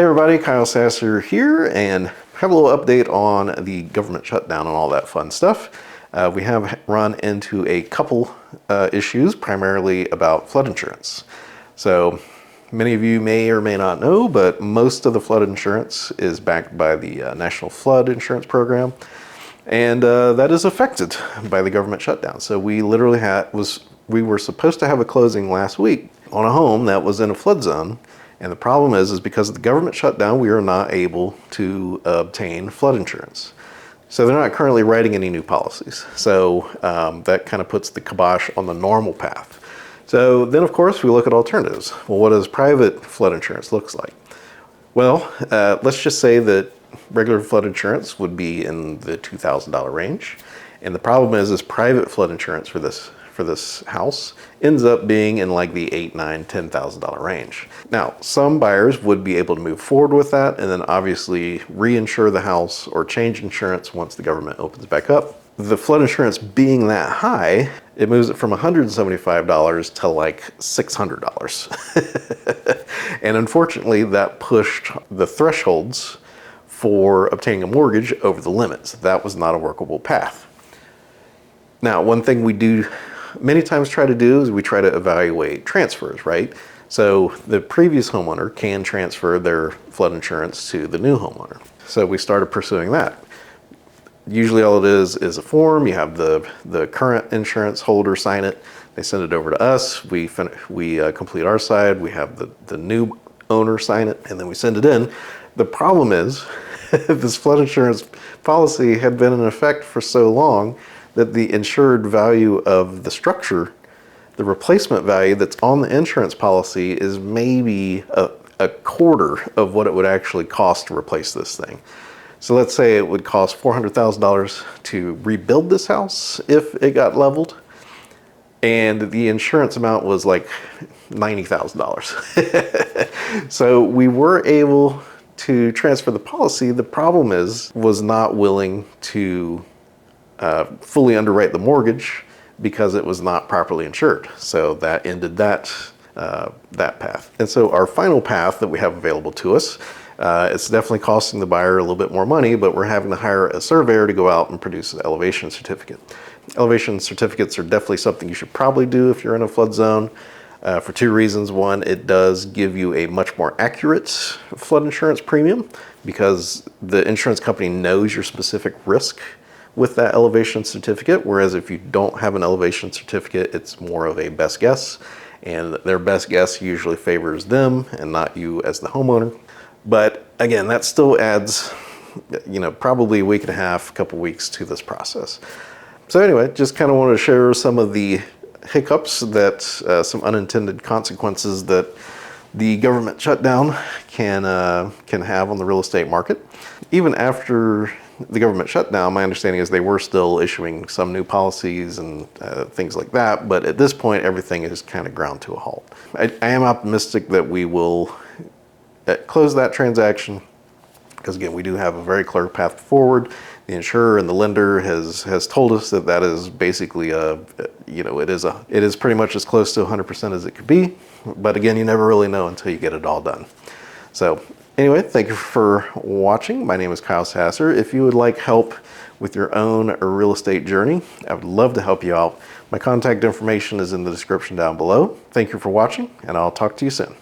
Hey everybody, Kyle Sasser here, and have a little update on the government shutdown and all that fun stuff. We have run into a couple issues, primarily about flood insurance. So many of you may or may not know, but most of the flood insurance is backed by the National Flood Insurance Program, and that is affected by the government shutdown. So we literally we were supposed to have a closing last week on a home that was in a flood zone. And the problem is because of the government shutdown, we are not able to obtain flood insurance. So they're not currently writing any new policies. So that kind of puts the kibosh on the normal path. So then, of course, we look at alternatives. Well, what does private flood insurance looks like? Well, let's just say that regular flood insurance would be in the $2,000 range. And the problem is private flood insurance for this house ends up being in like the $8,000, $9,000, $10,000 range. Now, some buyers would be able to move forward with that and then obviously reinsure the house or change insurance once the government opens back up. The flood insurance being that high, it moves it from $175 to like $600. And unfortunately, that pushed the thresholds for obtaining a mortgage over the limits. That was not a workable path. Now, one thing we do many times try to do is we try to evaluate transfers, right? So the previous homeowner can transfer their flood insurance to the new homeowner. So we started pursuing that. Usually all it is a form. You have the current insurance holder sign it. They send it over to us. We complete our side. We have the new owner sign it, and then we send it in. The problem is this flood insurance policy had been in effect for so long that the insured value of the structure, the replacement value that's on the insurance policy, is maybe a quarter of what it would actually cost to replace this thing. So let's say it would cost $400,000 to rebuild this house if it got leveled, and the insurance amount was like $90,000. So we were able to transfer the policy. The problem was not willing to fully underwrite the mortgage because it was not properly insured. So that ended that path. And so our final path that we have available to us, it's definitely costing the buyer a little bit more money, but we're having to hire a surveyor to go out and produce an elevation certificate. Elevation certificates are definitely something you should probably do if you're in a flood zone for two reasons. One, it does give you a much more accurate flood insurance premium because the insurance company knows your specific risk with that elevation certificate, whereas if you don't have an elevation certificate, it's more of a best guess, and their best guess usually favors them and not you as the homeowner. But again, that still adds, probably a week and a half, a couple weeks to this process. So anyway, just kind of want to share some of the hiccups that some unintended consequences that the government shutdown can have on the real estate market. Even after the government shutdown, my understanding is they were still issuing some new policies and things like that, but at this point everything is kind of ground to a halt. I am optimistic that we will close that transaction because again, we do have a very clear path forward. The insurer and the lender has told us that is basically it is pretty much as close to 100% as it could be, but again, you never really know until you get it all done. So anyway, thank you for watching. My name is Kyle Sasser. If you would like help with your own real estate journey, I would love to help you out. My contact information is in the description down below. Thank you for watching, and I'll talk to you soon.